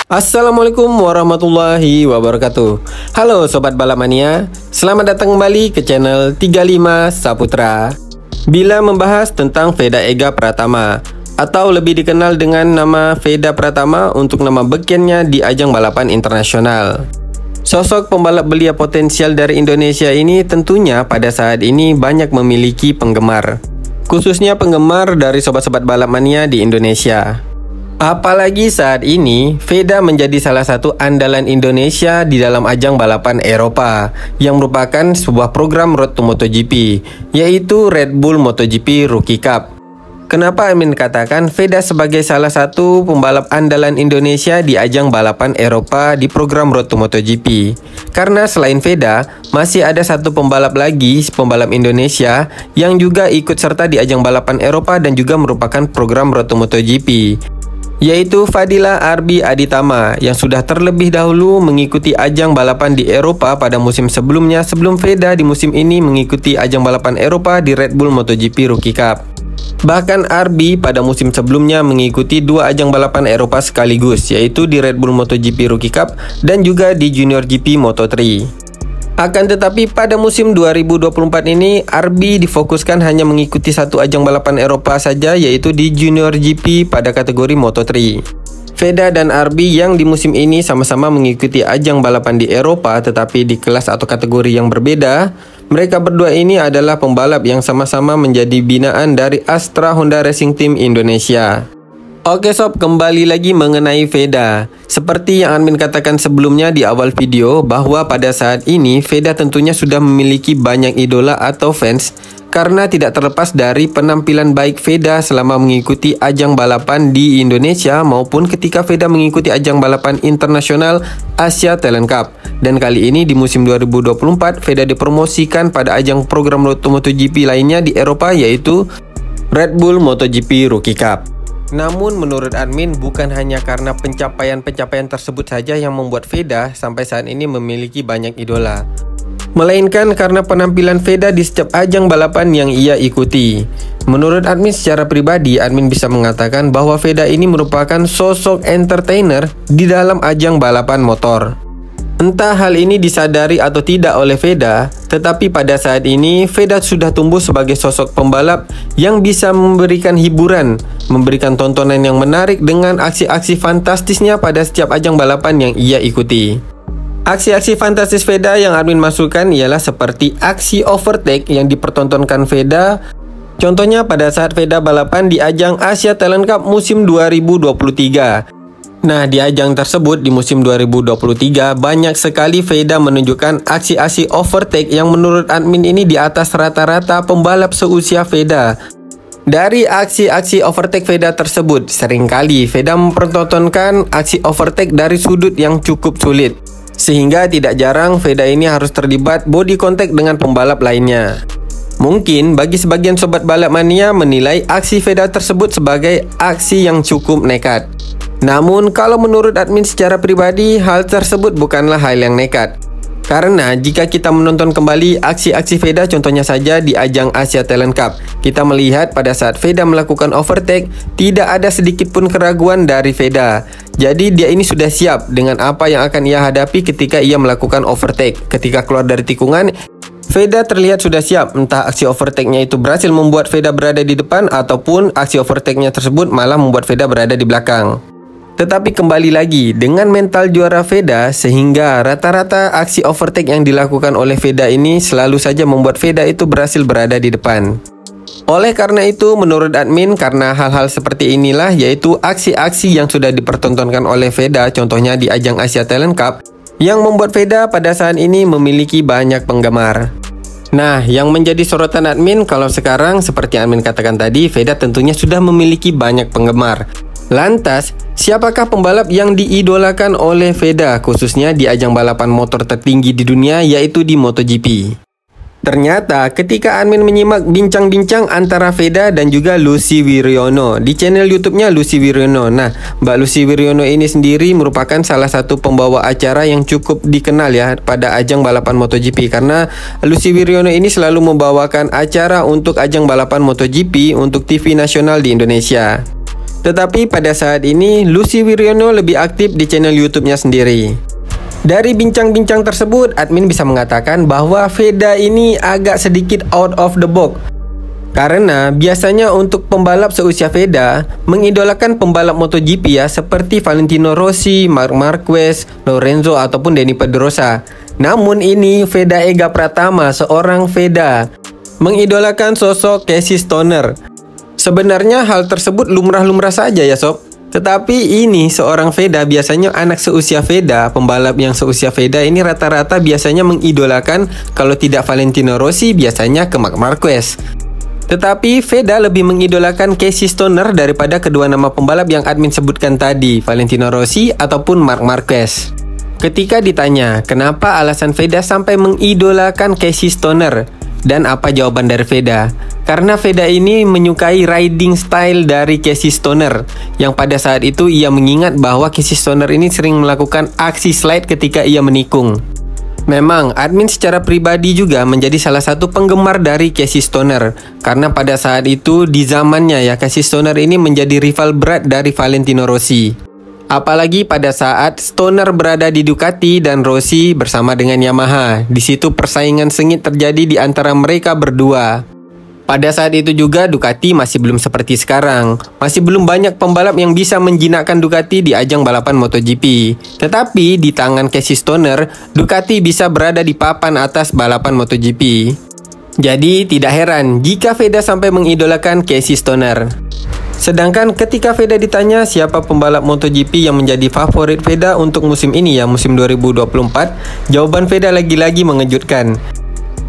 Assalamualaikum warahmatullahi wabarakatuh. Halo Sobat Balap Mania, selamat datang kembali ke channel 35 Saputra. Bila membahas tentang Veda Ega Pratama, atau lebih dikenal dengan nama Veda Pratama untuk nama bekennya di ajang balapan internasional. Sosok pembalap belia potensial dari Indonesia ini tentunya pada saat ini banyak memiliki penggemar, khususnya penggemar dari sobat-sobat balap mania di Indonesia. Apalagi saat ini, Veda menjadi salah satu andalan Indonesia di dalam ajang balapan Eropa yang merupakan sebuah program Road to MotoGP, yaitu Red Bull MotoGP Rookie Cup. Kenapa Amin katakan Veda sebagai salah satu pembalap andalan Indonesia di ajang balapan Eropa di program Road to MotoGP? Karena selain Veda, masih ada satu pembalap lagi, pembalap Indonesia yang juga ikut serta di ajang balapan Eropa dan juga merupakan program Road to MotoGP, yaitu Fadila Arbi Aditama yang sudah terlebih dahulu mengikuti ajang balapan di Eropa pada musim sebelumnya sebelum Veda di musim ini mengikuti ajang balapan Eropa di Red Bull MotoGP Rookie Cup. Bahkan Arbi pada musim sebelumnya mengikuti dua ajang balapan Eropa sekaligus, yaitu di Red Bull MotoGP Rookie Cup dan juga di Junior GP Moto3. Akan tetapi pada musim 2024 ini Arbi difokuskan hanya mengikuti satu ajang balapan Eropa saja, yaitu di Junior GP pada kategori Moto3. Veda dan Arbi yang di musim ini sama-sama mengikuti ajang balapan di Eropa tetapi di kelas atau kategori yang berbeda. Mereka berdua ini adalah pembalap yang sama-sama menjadi binaan dari Astra Honda Racing Team Indonesia. Oke sob, kembali lagi mengenai Veda. Seperti yang Admin katakan sebelumnya di awal video, bahwa pada saat ini Veda tentunya sudah memiliki banyak idola atau fans, karena tidak terlepas dari penampilan baik Veda selama mengikuti ajang balapan di Indonesia maupun ketika Veda mengikuti ajang balapan internasional Asia Talent Cup. Dan kali ini di musim 2024 Veda dipromosikan pada ajang program Road to MotoGP lainnya di Eropa, yaitu Red Bull MotoGP Rookie Cup. Namun menurut admin bukan hanya karena pencapaian-pencapaian tersebut saja yang membuat Veda sampai saat ini memiliki banyak idola, melainkan karena penampilan Veda di setiap ajang balapan yang ia ikuti. Menurut admin secara pribadi, admin bisa mengatakan bahwa Veda ini merupakan sosok entertainer di dalam ajang balapan motor. Entah hal ini disadari atau tidak oleh Veda, tetapi pada saat ini Veda sudah tumbuh sebagai sosok pembalap yang bisa memberikan hiburan, memberikan tontonan yang menarik dengan aksi-aksi fantastisnya pada setiap ajang balapan yang ia ikuti. Aksi-aksi fantastis Veda yang admin masukkan ialah seperti aksi overtake yang dipertontonkan Veda. Contohnya pada saat Veda balapan di ajang Asia Talent Cup musim 2023. Nah, di ajang tersebut di musim 2023 banyak sekali Veda menunjukkan aksi-aksi overtake yang menurut admin ini di atas rata-rata pembalap seusia Veda. Dari aksi-aksi overtake Veda tersebut, seringkali Veda mempertontonkan aksi overtake dari sudut yang cukup sulit, sehingga tidak jarang Veda ini harus terlibat body contact dengan pembalap lainnya. Mungkin bagi sebagian sobat balap mania menilai aksi Veda tersebut sebagai aksi yang cukup nekat. Namun kalau menurut admin secara pribadi, hal tersebut bukanlah hal yang nekat. Karena jika kita menonton kembali aksi-aksi Veda, contohnya saja di ajang Asia Talent Cup, kita melihat pada saat Veda melakukan overtake, tidak ada sedikit pun keraguan dari Veda. Jadi dia ini sudah siap dengan apa yang akan ia hadapi ketika ia melakukan overtake. Ketika keluar dari tikungan, Veda terlihat sudah siap, entah aksi overtake-nya itu berhasil membuat Veda berada di depan ataupun aksi overtake-nya tersebut malah membuat Veda berada di belakang. Tetapi kembali lagi, dengan mental juara Veda, sehingga rata-rata aksi overtake yang dilakukan oleh Veda ini selalu saja membuat Veda itu berhasil berada di depan. Oleh karena itu, menurut admin, karena hal-hal seperti inilah, yaitu aksi-aksi yang sudah dipertontonkan oleh Veda, contohnya di ajang Asia Talent Cup, yang membuat Veda pada saat ini memiliki banyak penggemar. Nah, yang menjadi sorotan admin kalau sekarang, seperti admin katakan tadi, Veda tentunya sudah memiliki banyak penggemar. Lantas, siapakah pembalap yang diidolakan oleh Veda, khususnya di ajang balapan motor tertinggi di dunia, yaitu di MotoGP? Ternyata ketika admin menyimak bincang-bincang antara Veda dan juga Lucy Wiryono di channel YouTube-nya Lucy Wiryono. Nah, Mbak Lucy Wiryono ini sendiri merupakan salah satu pembawa acara yang cukup dikenal ya pada ajang balapan MotoGP, karena Lucy Wiryono ini selalu membawakan acara untuk ajang balapan MotoGP untuk TV nasional di Indonesia. Tetapi pada saat ini, Lucy Wiryono lebih aktif di channel YouTube-nya sendiri. Dari bincang-bincang tersebut, admin bisa mengatakan bahwa Veda ini agak sedikit out of the box. Karena biasanya untuk pembalap seusia Veda mengidolakan pembalap MotoGP ya, seperti Valentino Rossi, Marc Marquez, Lorenzo ataupun Dani Pedrosa. Namun ini Veda Ega Pratama, seorang Veda, mengidolakan sosok Casey Stoner. Sebenarnya hal tersebut lumrah-lumrah saja ya sob. Tetapi ini seorang Veda, biasanya anak seusia Veda, pembalap yang seusia Veda ini rata-rata biasanya mengidolakan, kalau tidak Valentino Rossi biasanya ke Marc Marquez. Tetapi Veda lebih mengidolakan Casey Stoner daripada kedua nama pembalap yang admin sebutkan tadi, Valentino Rossi ataupun Marc Marquez. Ketika ditanya kenapa alasan Veda sampai mengidolakan Casey Stoner dan apa jawaban dari Veda, karena Veda ini menyukai riding style dari Casey Stoner, yang pada saat itu ia mengingat bahwa Casey Stoner ini sering melakukan aksi slide ketika ia menikung. Memang, admin secara pribadi juga menjadi salah satu penggemar dari Casey Stoner, karena pada saat itu di zamannya ya, Casey Stoner ini menjadi rival berat dari Valentino Rossi. Apalagi pada saat Stoner berada di Ducati dan Rossi bersama dengan Yamaha. Di situ persaingan sengit terjadi di antara mereka berdua. Pada saat itu juga Ducati masih belum seperti sekarang. Masih belum banyak pembalap yang bisa menjinakkan Ducati di ajang balapan MotoGP. Tetapi di tangan Casey Stoner, Ducati bisa berada di papan atas balapan MotoGP. Jadi tidak heran jika Veda sampai mengidolakan Casey Stoner. Sedangkan ketika Veda ditanya siapa pembalap MotoGP yang menjadi favorit Veda untuk musim ini ya, musim 2024, jawaban Veda lagi-lagi mengejutkan.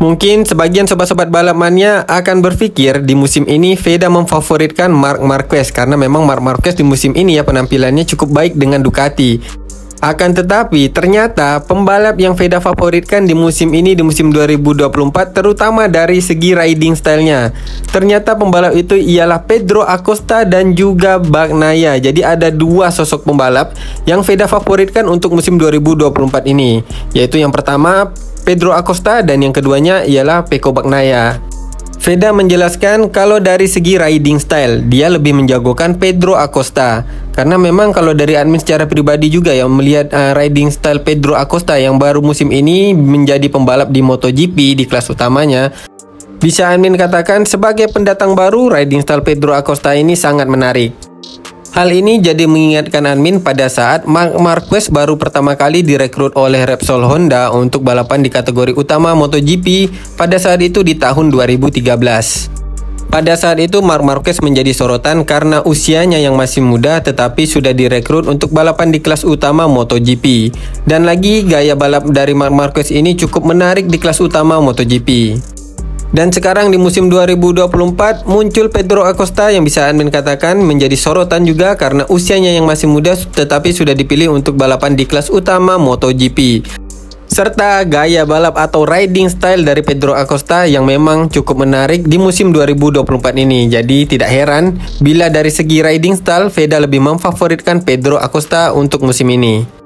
Mungkin sebagian sobat-sobat balap mania akan berpikir di musim ini Veda memfavoritkan Marc Marquez, karena memang Marc Marquez di musim ini ya penampilannya cukup baik dengan Ducati. Akan tetapi ternyata pembalap yang Veda favoritkan di musim ini, di musim 2024, terutama dari segi riding stylenya, ternyata pembalap itu ialah Pedro Acosta dan juga Bagnaia. Jadi ada dua sosok pembalap yang Veda favoritkan untuk musim 2024 ini, yaitu yang pertama Pedro Acosta dan yang keduanya ialah Pecco Bagnaia. Veda menjelaskan kalau dari segi riding style dia lebih menjagokan Pedro Acosta, karena memang kalau dari admin secara pribadi juga yang melihat riding style Pedro Acosta yang baru musim ini menjadi pembalap di MotoGP di kelas utamanya, bisa admin katakan sebagai pendatang baru riding style Pedro Acosta ini sangat menarik. Hal ini jadi mengingatkan admin pada saat Marc Marquez baru pertama kali direkrut oleh Repsol Honda untuk balapan di kategori utama MotoGP pada saat itu di tahun 2013. Pada saat itu Marc Marquez menjadi sorotan karena usianya yang masih muda tetapi sudah direkrut untuk balapan di kelas utama MotoGP. Dan lagi gaya balap dari Marc Marquez ini cukup menarik di kelas utama MotoGP. Dan sekarang di musim 2024 muncul Pedro Acosta yang bisa admin katakan menjadi sorotan juga karena usianya yang masih muda tetapi sudah dipilih untuk balapan di kelas utama MotoGP. Serta gaya balap atau riding style dari Pedro Acosta yang memang cukup menarik di musim 2024 ini. Jadi tidak heran bila dari segi riding style Veda lebih memfavoritkan Pedro Acosta untuk musim ini.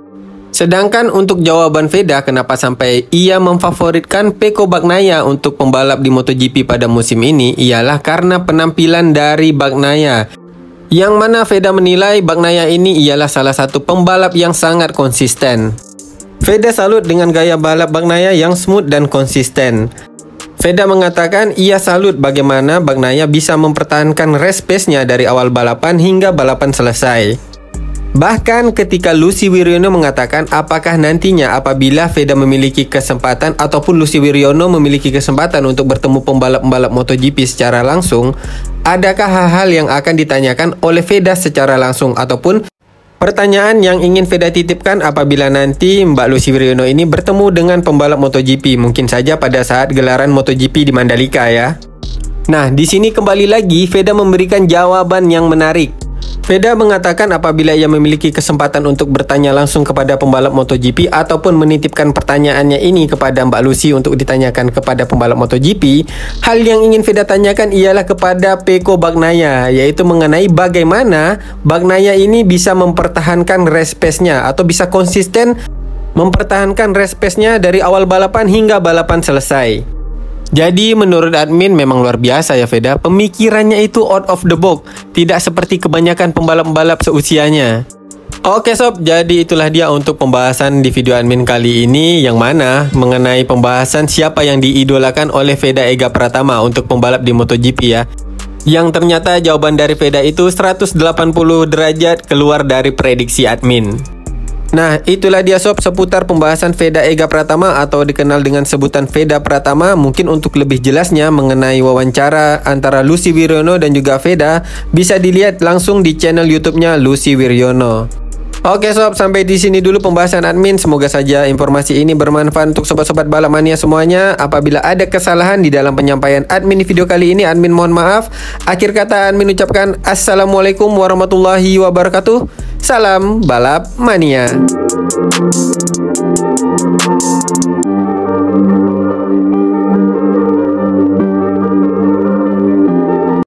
Sedangkan untuk jawaban Veda kenapa sampai ia memfavoritkan Pecco Bagnaia untuk pembalap di MotoGP pada musim ini ialah karena penampilan dari Bagnaia, yang mana Veda menilai Bagnaia ini ialah salah satu pembalap yang sangat konsisten. Veda salut dengan gaya balap Bagnaia yang smooth dan konsisten. Veda mengatakan ia salut bagaimana Bagnaia bisa mempertahankan race pace-nya dari awal balapan hingga balapan selesai. Bahkan ketika Lucy Wiryono mengatakan apakah nantinya apabila Veda memiliki kesempatan ataupun Lucy Wiryono memiliki kesempatan untuk bertemu pembalap-pembalap MotoGP secara langsung, adakah hal-hal yang akan ditanyakan oleh Veda secara langsung ataupun pertanyaan yang ingin Veda titipkan apabila nanti Mbak Lucy Wiryono ini bertemu dengan pembalap MotoGP, mungkin saja pada saat gelaran MotoGP di Mandalika ya. Nah, di sini kembali lagi Veda memberikan jawaban yang menarik. Veda mengatakan apabila ia memiliki kesempatan untuk bertanya langsung kepada pembalap MotoGP ataupun menitipkan pertanyaannya ini kepada Mbak Lucy untuk ditanyakan kepada pembalap MotoGP, hal yang ingin Veda tanyakan ialah kepada Pecco Bagnaia, yaitu mengenai bagaimana Bagnaia ini bisa mempertahankan race pace-nya atau bisa konsisten mempertahankan race pace-nya dari awal balapan hingga balapan selesai. Jadi menurut admin memang luar biasa ya Veda, pemikirannya itu out of the box, tidak seperti kebanyakan pembalap-pembalap seusianya. Oke sob, jadi itulah dia untuk pembahasan di video admin kali ini, yang mana mengenai pembahasan siapa yang diidolakan oleh Veda Ega Pratama untuk pembalap di MotoGP ya. Yang ternyata jawaban dari Veda itu 180 derajat keluar dari prediksi admin. Nah, itulah dia sob seputar pembahasan Veda Ega Pratama atau dikenal dengan sebutan Veda Pratama. Mungkin untuk lebih jelasnya mengenai wawancara antara Lucy Wiryono dan juga Veda, bisa dilihat langsung di channel YouTube-nya Lucy Wiryono. Oke sob, sampai di sini dulu pembahasan admin. Semoga saja informasi ini bermanfaat untuk sobat-sobat balap mania semuanya. Apabila ada kesalahan di dalam penyampaian admin di video kali ini, admin mohon maaf. Akhir kata admin ucapkan assalamualaikum warahmatullahi wabarakatuh. Salam balap mania.